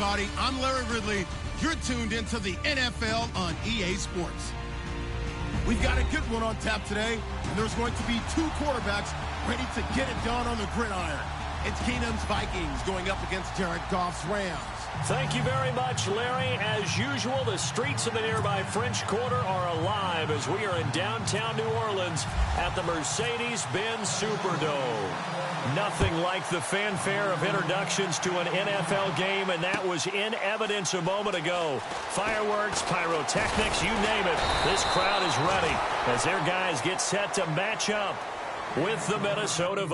everybody. I'm Larry Ridley. You're tuned into the NFL on EA Sports. We've got a good one on tap today, and there's going to be two quarterbacks ready to get it done on the gridiron. It's Keenum's Vikings going up against Jared Goff's Rams. Thank you very much, Larry. As usual, the streets of the nearby French Quarter are alive as we are in downtown New Orleans at the Mercedes-Benz Superdome. Nothing like the fanfare of introductions to an NFL game, and that was in evidence a moment ago. Fireworks, pyrotechnics, you name it. This crowd is ready as their guys get set to match up with the Minnesota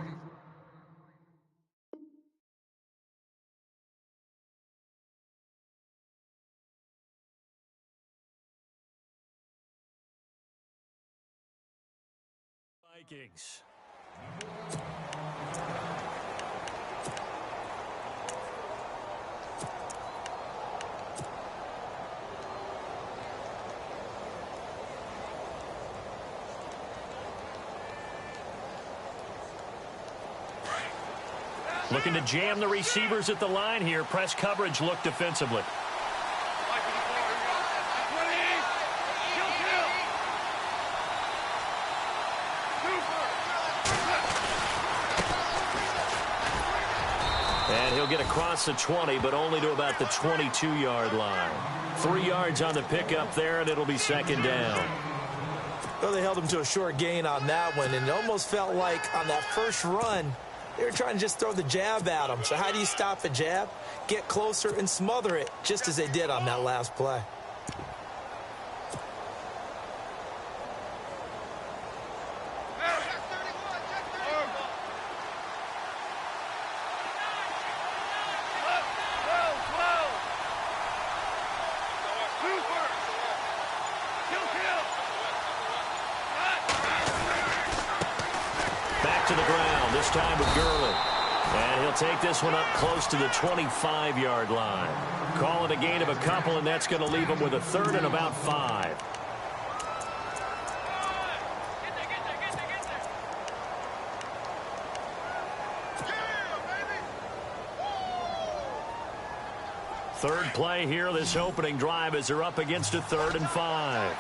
Vikings. Looking to jam the receivers at the line here. Press coverage look defensively. And he'll get across the 20, but only to about the 22-yard line. 3 yards on the pickup there, and it'll be second down. Well, they held him to a short gain on that one, and it almost felt like on that first run, they were trying to just throw the jab at him. So how do you stop a jab? Get closer and smother it, just as they did on that last play. Back to the ground, this time with Gurley. And he'll take this one up close to the 25-yard line. Call it a gain of a couple, and that's going to leave him with a third and about 5. Third play here, this opening drive, as they're up against a 3rd and 5.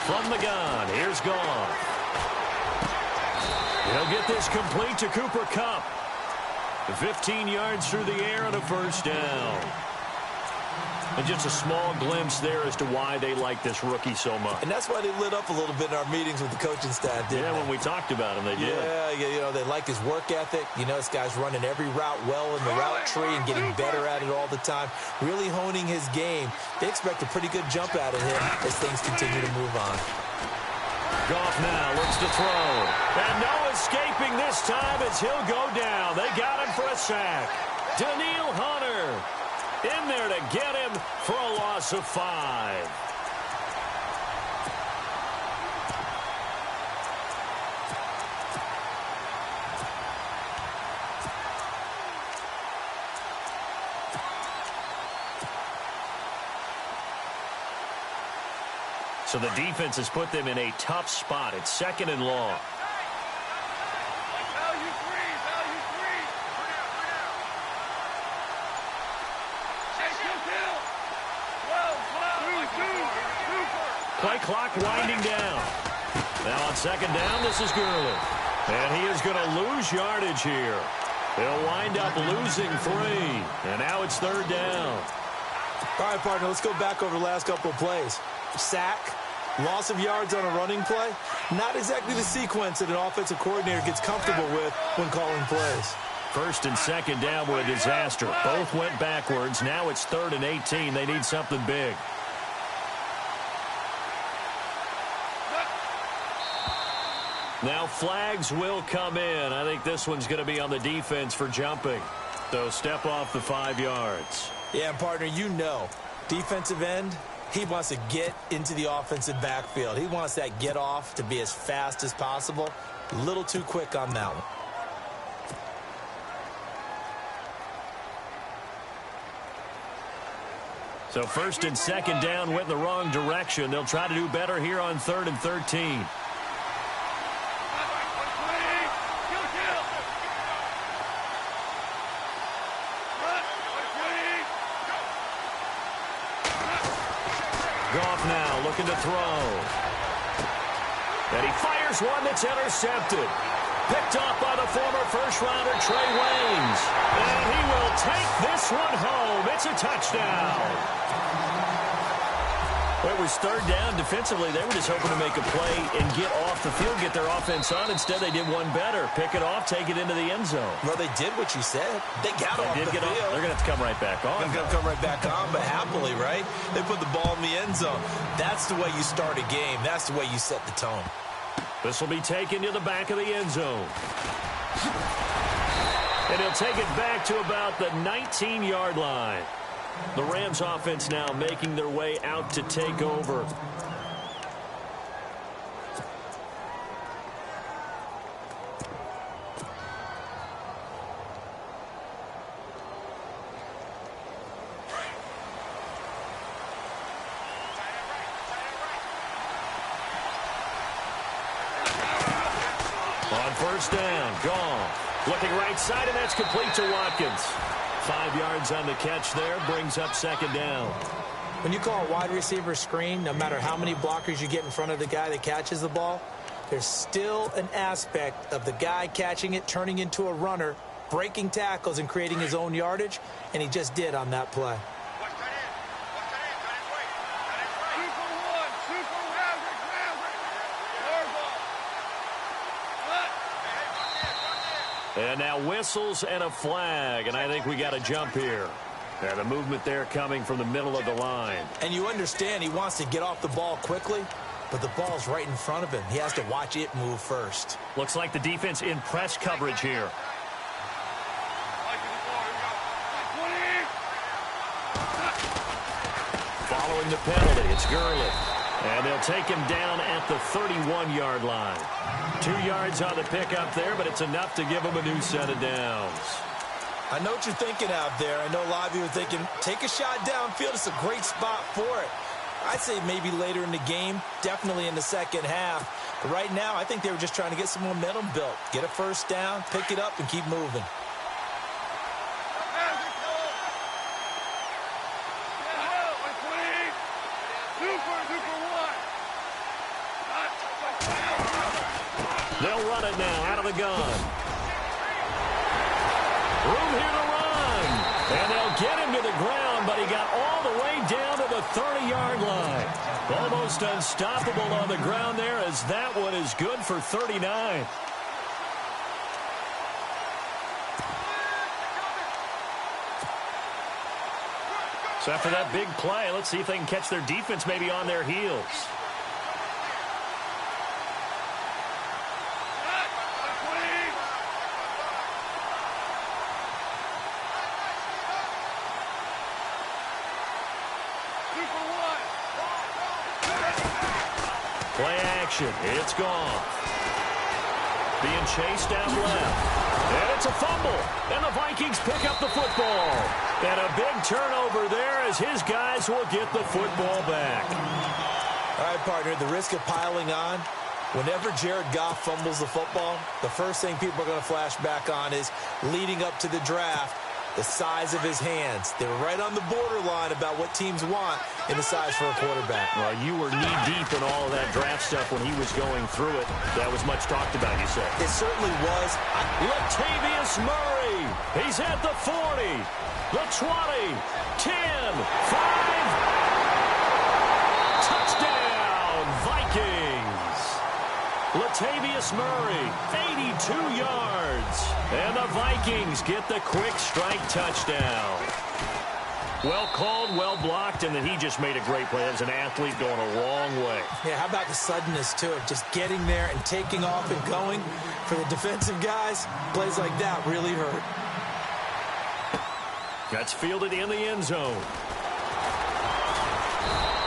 From the gun, here's Goff. He'll get this complete to Cooper Kupp. 15 yards through the air and a first down. And just a small glimpse there as to why they like this rookie so much. And that's why they lit up a little bit in our meetings with the coaching staff, didn't they? When we talked about him, they did. Yeah, you know, they like his work ethic. You know, this guy's running every route well in the route tree and getting better at it all the time. Really honing his game. They expect a pretty good jump out of him as things continue to move on. Goff now looks to throw. And no escaping this time as he'll go down. They got him for a sack. Daniil Hunter in there to get him for a loss of 5. So the defense has put them in a tough spot. It's 2nd and long. Play clock winding down. Now on 2nd down, this is Gurley. And he is going to lose yardage here. He'll wind up losing 3. And now it's 3rd down. All right, partner, let's go back over the last couple of plays. Sack, loss of yards on a running play. Not exactly the sequence that an offensive coordinator gets comfortable with when calling plays. 1st and 2nd down were a disaster. Both went backwards. Now it's 3rd and 18. They need something big. Now flags will come in. I think this one's going to be on the defense for jumping. So step off the 5 yards. Yeah, partner, you know, defensive end, he wants to get into the offensive backfield. He wants that get off to be as fast as possible. A little too quick on that one. So 1st and 2nd down went in the wrong direction. They'll try to do better here on 3rd and 13. looking to throw. And he fires one that's intercepted. Picked off by the former first-rounder Trey Waynes. And he will take this one home. It's a touchdown. Well, it was third down. Defensively, they were just hoping to make a play and get off the field, get their offense on. Instead, they did one better. Pick it off, take it into the end zone. Well, they did what you said. They got off the field. They're going to have to come right back on. They're going to come right back on, but happily, right? They put the ball in the end zone. That's the way you start a game. That's the way you set the tone. This will be taken to the back of the end zone. And he'll take it back to about the 19-yard line. The Rams offense now making their way out to take over. On first down, gone. Looking right side, and that's complete to Watkins. 5 yards on the catch there, brings up second down. When you call a wide receiver screen, no matter how many blockers you get in front of the guy that catches the ball, there's still an aspect of the guy catching it, turning into a runner, breaking tackles and creating his own yardage, and he just did on that play. And now whistles and a flag, and I think we got a jump here. And the movement there coming from the middle of the line. And you understand he wants to get off the ball quickly, but the ball's right in front of him. He has to watch it move first. Looks like the defense in press coverage here. Following the penalty, it's Gurley. And they'll take him down at the 31-yard line. 2 yards on the pickup there, but it's enough to give him a new set of downs. I know what you're thinking out there. I know a lot of you are thinking, take a shot downfield. It's a great spot for it. I'd say maybe later in the game, definitely in the second half. But right now, I think they were just trying to get some momentum built. Get a first down, pick it up, and keep moving. They'll run it now out of the gun. Room here to run. And they'll get him to the ground, but he got all the way down to the 30-yard line. Almost unstoppable on the ground there, as that one is good for 39. So after that big play, let's see if they can catch their defense maybe on their heels. Play action. It's gone. Being chased out left. And it's a fumble. And the Vikings pick up the football. And a big turnover there as his guys will get the football back. All right, partner, the risk of piling on. Whenever Jared Goff fumbles the football, the first thing people are going to flash back on is leading up to the draft, the size of his hands. They were right on the borderline about what teams want in the size for a quarterback. Well, you were knee-deep in all of that draft stuff when he was going through it. That was much talked about, you said. It certainly was. Latavius Murray. He's at the 40, the 20, 10, 5. Touchdown, Vikings. Latavius Murray, 82 yards. And the Vikings get the quick strike touchdown. Well called, well blocked, and then he just made a great play. As an athlete going a long way. Yeah, how about the suddenness to it? Just getting there and taking off and going. For the defensive guys, plays like that really hurt. That's fielded in the end zone.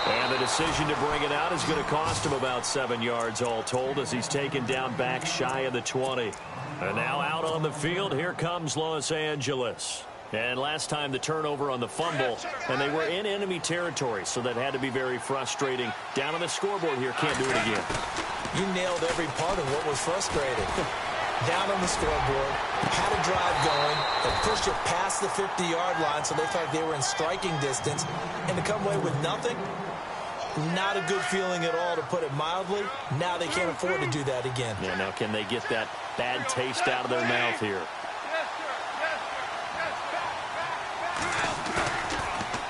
And the decision to bring it out is going to cost him about 7 yards all told, as he's taken down back shy of the 20. And now out on the field, here comes Los Angeles. And last time the turnover on the fumble, and they were in enemy territory, so that had to be very frustrating. Down on the scoreboard here, can't do it again. You nailed every part of what was frustrating. Down on the scoreboard, had a drive going, and pushed it past the 50-yard line, so they thought they were in striking distance, and to come away with nothing, Not a good feeling at all, to put it mildly. Now they can't afford to do that again. Yeah, now can they get that bad taste out of their mouth here?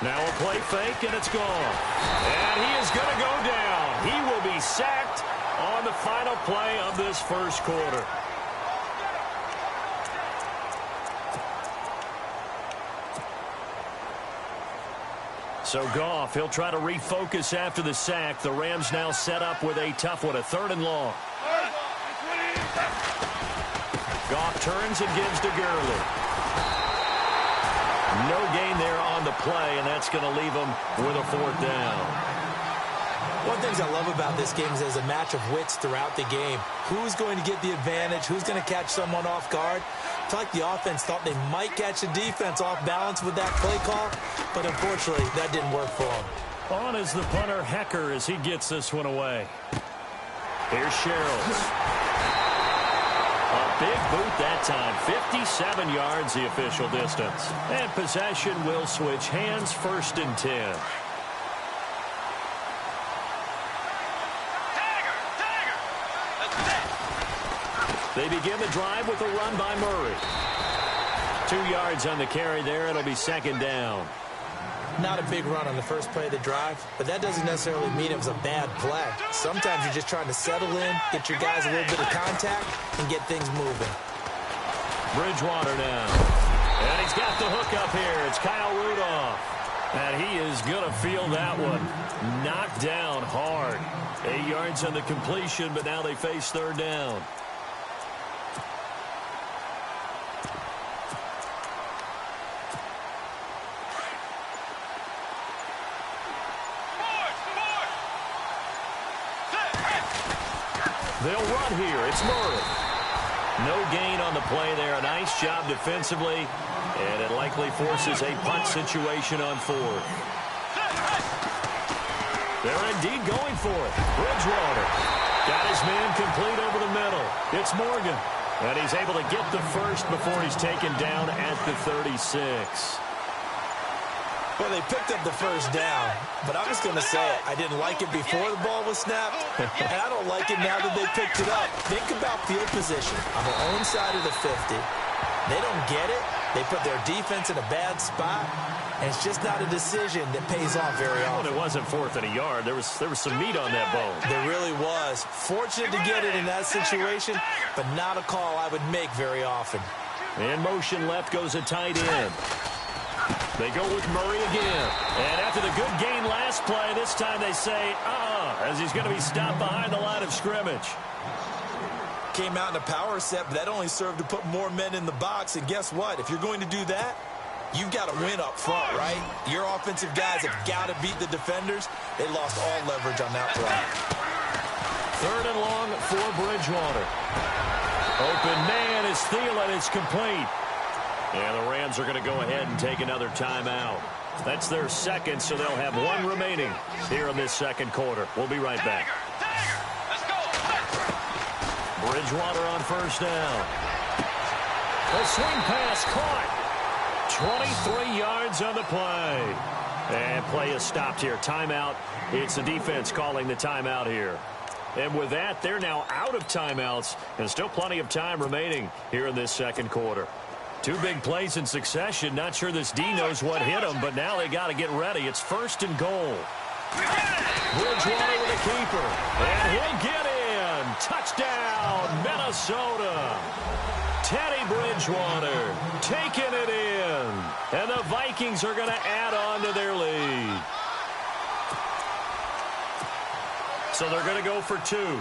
Now a play fake, and it's gone. And he is going to go down. He will be sacked on the final play of this first quarter. So Goff, he'll try to refocus after the sack. The Rams now set up with a tough one, a 3rd and long. Goff turns and gives to Gurley. No gain there on the play, and that's going to leave him with a 4th down. One of the things I love about this game is there's a match of wits throughout the game. Who's going to get the advantage? Who's going to catch someone off guard? I feel like the offense thought they might catch the defense off balance with that play call, but unfortunately, that didn't work for them. On is the punter, Hecker, as he gets this one away. Here's Sherrills. A big boot that time. 57 yards the official distance. And possession will switch hands, 1st and 10. They begin the drive with a run by Murray. 2 yards on the carry there. It'll be 2nd down. Not a big run on the first play of the drive, but that doesn't necessarily mean it was a bad play. Sometimes you're just trying to settle in, get your guys a little bit of contact, and get things moving. Bridgewater now. And he's got the hook up here. It's Kyle Rudolph. And he is going to feel that one. Knocked down hard. 8 yards on the completion, but now they face 3rd down. They'll run here. It's Murray. No gain on the play there. A nice job defensively. And it likely forces a punt situation on 4th. They're indeed going for it. Bridgewater got his man complete over the middle. It's Morgan. And he's able to get the first before he's taken down at the 36. Well, they picked up the first down, but I'm just going to say it. I didn't like it before the ball was snapped, and I don't like it now that they picked it up. Think about field position on their own side of the 50. They don't get it. They put their defense in a bad spot, and it's just not a decision that pays off very often. Well, it wasn't 4th and a yard. There was some meat on that bone. There really was. Fortunate to get it in that situation, but not a call I would make very often. In motion left goes a tight end. They go with Murray again. And after the good gain last play, this time they say, as he's going to be stopped behind the line of scrimmage. Came out in a power set, but that only served to put more men in the box. And guess what? If you're going to do that, you've got to win up front, right? Your offensive guys have got to beat the defenders. They lost all leverage on that play. 3rd and long for Bridgewater. Open man is Thielen. It's complete. And the Rams are going to go ahead and take another timeout. That's their 2nd, so they'll have 1 remaining here in this 2nd quarter. We'll be right back. Bridgewater on 1st down. A swing pass caught. 23 yards on the play. And play is stopped here. Timeout. It's the defense calling the timeout here. And with that, they're now out of timeouts. And still plenty of time remaining here in this 2nd quarter. 2 big plays in succession. Not sure this D knows what hit him, but now they got to get ready. It's 1st and goal. Bridgewater with a keeper. And he'll get in. Touchdown, Minnesota. Teddy Bridgewater taking it in. And the Vikings are going to add on to their lead. So they're going to go for 2.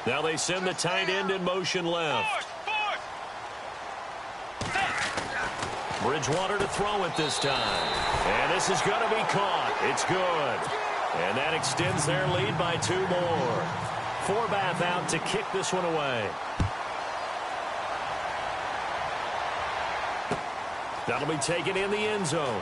Now they send the tight end in motion left. Bridgewater to throw it this time. And this is going to be caught. It's good. And that extends their lead by 2 more. Forbath out to kick this one away. That'll be taken in the end zone.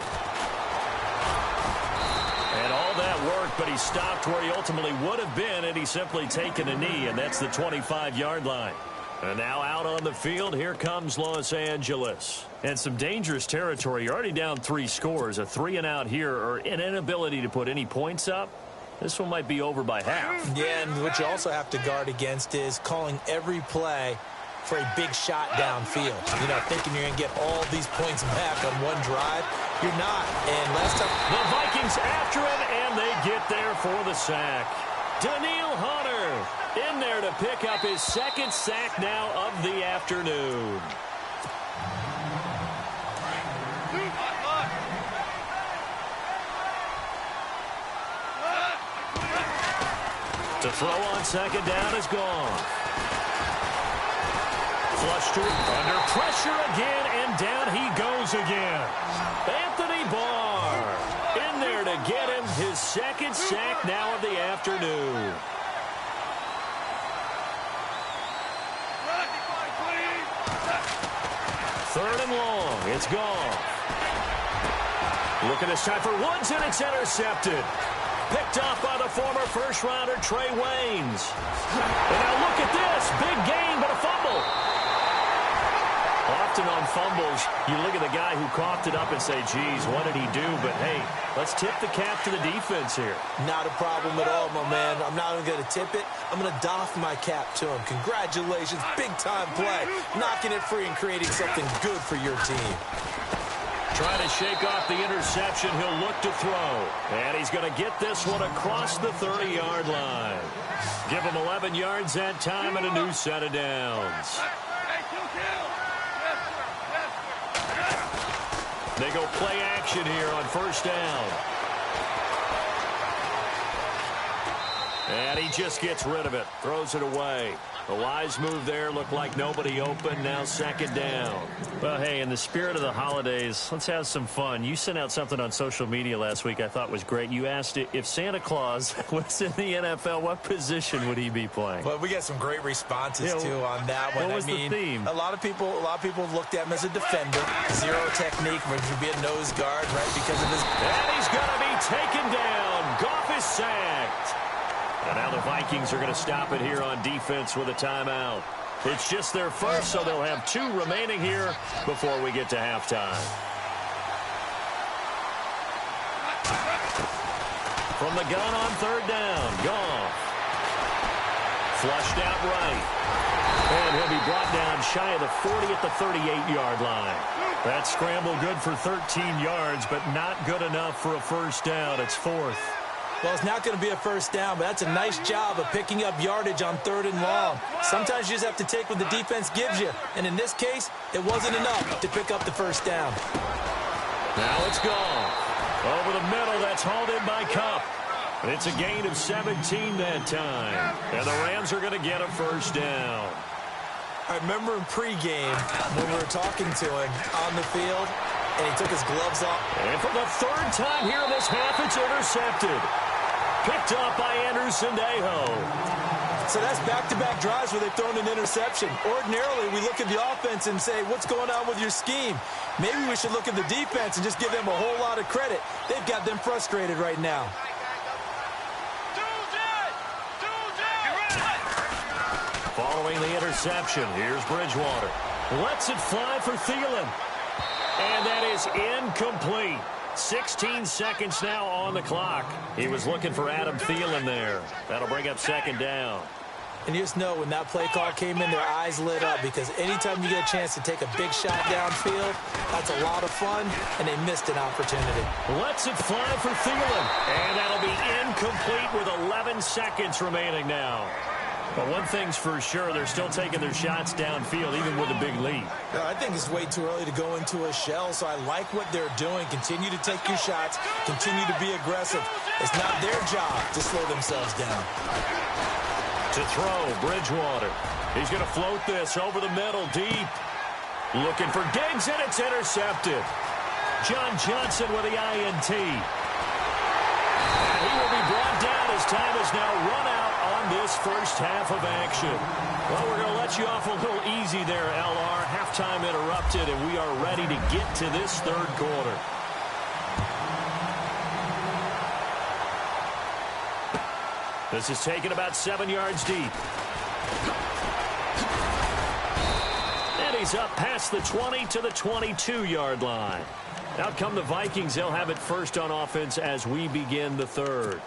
And all that work, but he stopped where he ultimately would have been, and he's simply taken a knee, and that's the 25-yard line. And now out on the field, here comes Los Angeles. And some dangerous territory. You're already down 3 scores. A 3-and-out here, or an inability to put any points up. This one might be over by half. Yeah, and what you also have to guard against is calling every play for a big shot downfield. You know, thinking you're going to get all these points back on one drive. You're not. And last time... The Vikings after him, and they get there for the sack. Daniil Hunter in there to pick up his 2nd sack now of the afternoon. To throw on 2nd down is gone. Flush to it, under pressure again, and down he goes again. Anthony Barr in there to get him his 2nd sack now of the afternoon. Third and long, it's gone. Looking this time for Woods, and it's intercepted. Picked off by the former first-rounder Trey Waynes. And now look at this. Big gain, but a fumble. Often on fumbles, you look at the guy who coughed it up and say, geez, what did he do? But, hey, let's tip the cap to the defense here. Not a problem at all, my man. I'm not even going to tip it. I'm going to doff my cap to him. Congratulations. Big-time play. Knocking it free and creating something good for your team. Trying to shake off the interception. He'll look to throw. And he's going to get this one across the 30-yard line. Give him 11 yards that time and a new set of downs. They go play action here on 1st down. And he just gets rid of it. Throws it away. A wise move there. Looked like nobody open. Now 2nd down. Well, hey, in the spirit of the holidays, let's have some fun. You sent out something on social media last week I thought was great. You asked if Santa Claus was in the NFL, what position would he be playing? Well, we got some great responses, too, on that one. What was the theme? A lot of people looked at him as a defender. Zero technique, which would be a nose guard, right, because of his... And he's going to be taken down. Goff is sacked. And now the Vikings are going to stop it here on defense with a timeout. It's just their first, so they'll have 2 remaining here before we get to halftime. From the gun on 3rd down, Goff. Flushed out right. And he'll be brought down shy of the 40 at the 38-yard line. That scramble good for 13 yards, but not good enough for a 1st down. It's 4th. Well, it's not going to be a 1st down, but that's a nice job of picking up yardage on 3rd and long. Sometimes you just have to take what the defense gives you. And in this case, it wasn't enough to pick up the 1st down. Now it's gone. Over the middle, that's hauled in by Kupp. It's a gain of 17 that time. And the Rams are going to get a 1st down. I remember in pregame when we were talking to him on the field, and he took his gloves off. And for the 3rd time here in this half, it's intercepted. Picked up by Anderson Dejo. So that's back-to-back drives where they've thrown an interception. Ordinarily, we look at the offense and say, what's going on with your scheme? Maybe we should look at the defense and just give them a whole lot of credit. They've got them frustrated right now. Following the interception, here's Bridgewater. Lets it fly for Thielen. And that is incomplete. 16 seconds now on the clock. He was looking for Adam Thielen there. That'll bring up 2nd down. And you just know when that play call came in, their eyes lit up, because anytime you get a chance to take a big shot downfield, that's a lot of fun, and they missed an opportunity. Lets it fly for Thielen. And that'll be incomplete with 11 seconds remaining now. But one thing's for sure, they're still taking their shots downfield, even with a big lead. I think it's way too early to go into a shell, so I like what they're doing. Continue to take your shots. Continue to be aggressive. It's not their job to slow themselves down. To throw, Bridgewater. He's going to float this over the middle, deep. Looking for Diggs, and it's intercepted. John Johnson with the INT. And he will be brought down as time is now run out on this 1st half of action. Well, we're going to let you off a little easy there, LR. Halftime interrupted, and we are ready to get to this 3rd quarter. This is taken about 7 yards deep. he's up past the 20 to the 22-yard line. Out come the Vikings. They'll have it first on offense as we begin the third.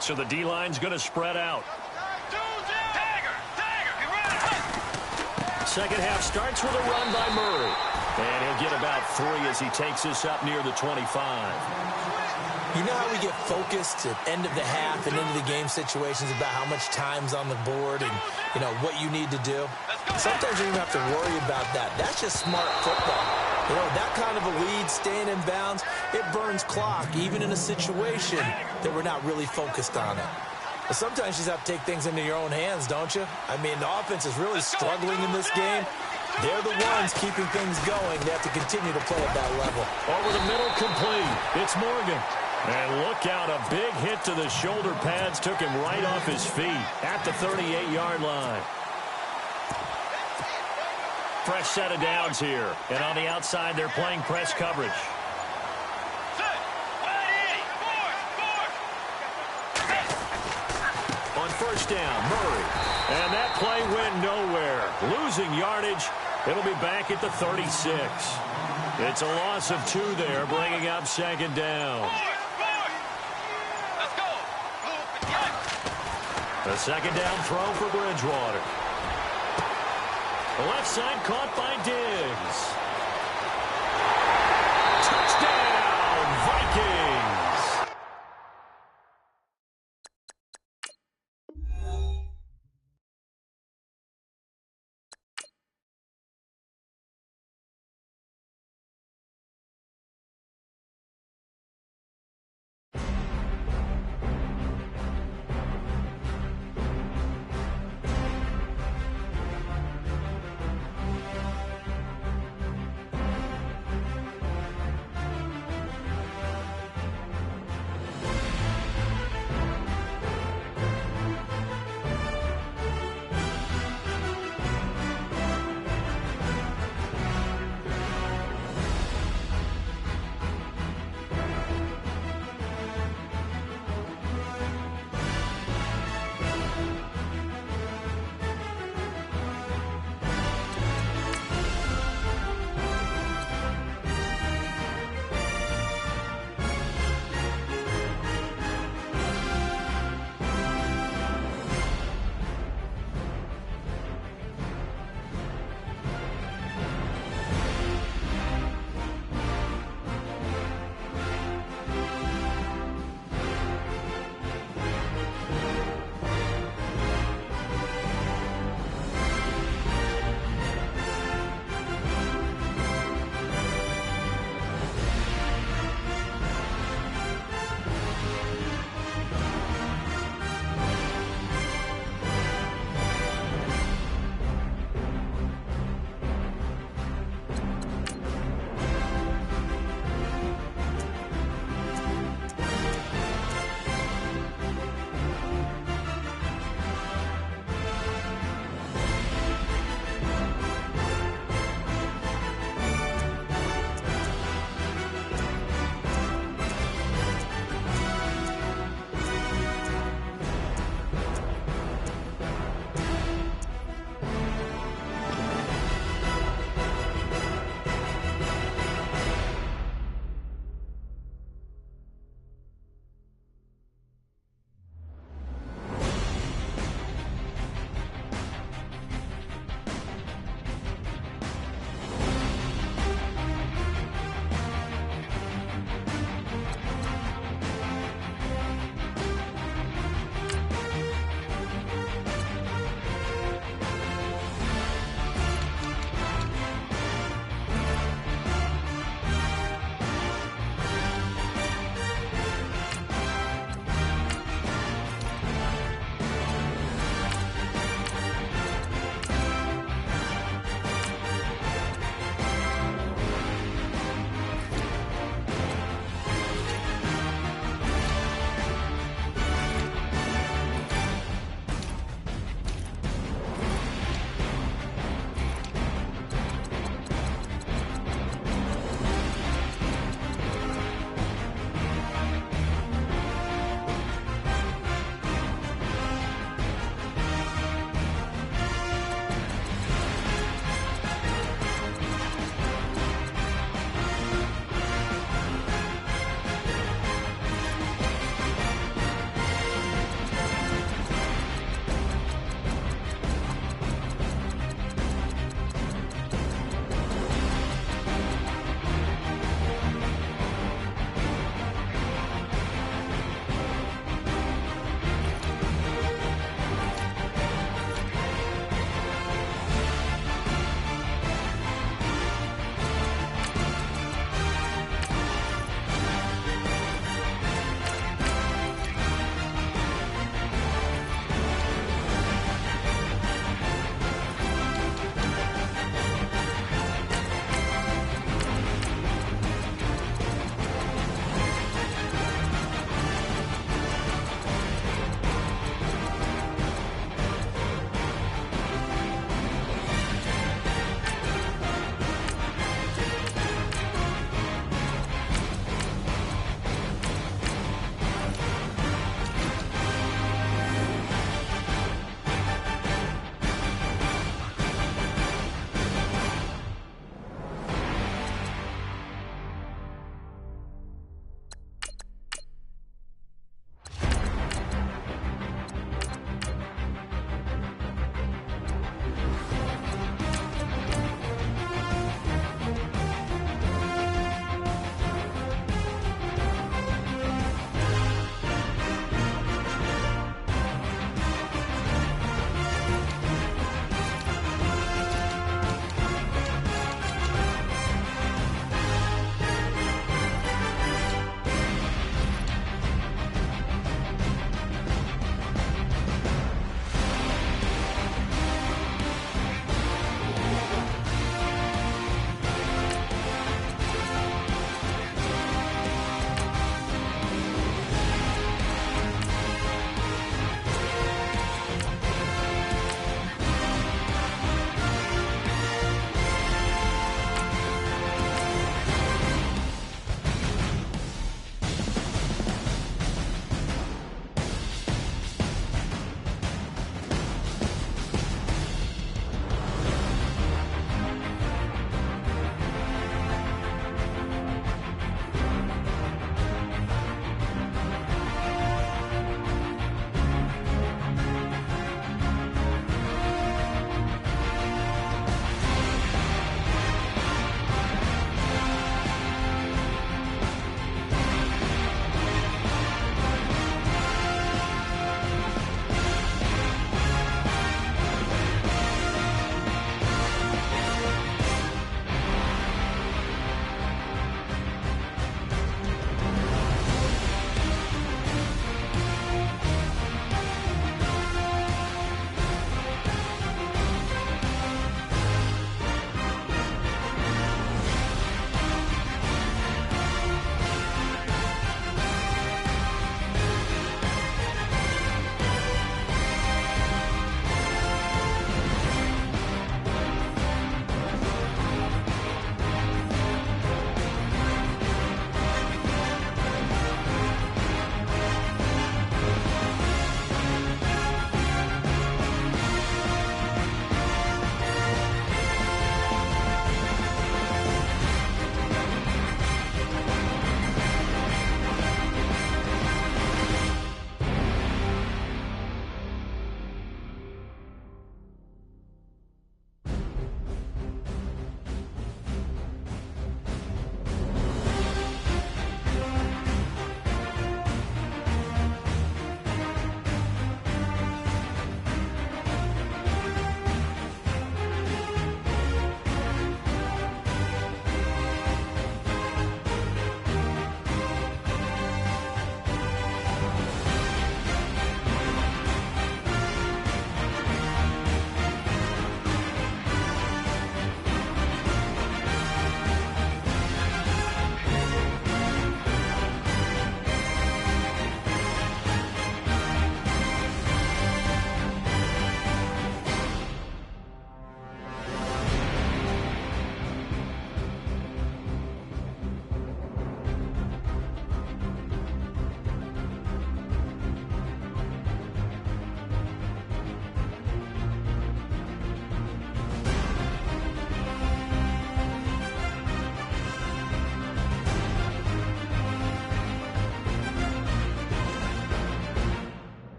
So the D-line's going to spread out. Second half starts with a run by Murray. And he'll get about 3 as he takes us up near the 25. You know how we get focused at end of the half and into the game situations about how much time's on the board and, you know, what you need to do? Sometimes you don't even have to worry about that. That's just smart football. You know, that kind of a lead, staying in bounds, it burns clock, even in a situation that we're not really focused on it. But sometimes you just have to take things into your own hands, don't you? I mean, the offense is really struggling in this game. They're the ones keeping things going. They have to continue to play at that level. Over the middle, complete. It's Morgan. And look out, a big hit to the shoulder pads took him right off his feet at the 38-yard line. Fresh set of downs here. And on the outside, they're playing press coverage. On first down, Murray. And that play went nowhere. Losing yardage. It'll be back at the 36. It's a loss of 2 there, bringing up second down. The second down throw for Bridgewater. The left side caught by Diggs. Touchdown, Vikings!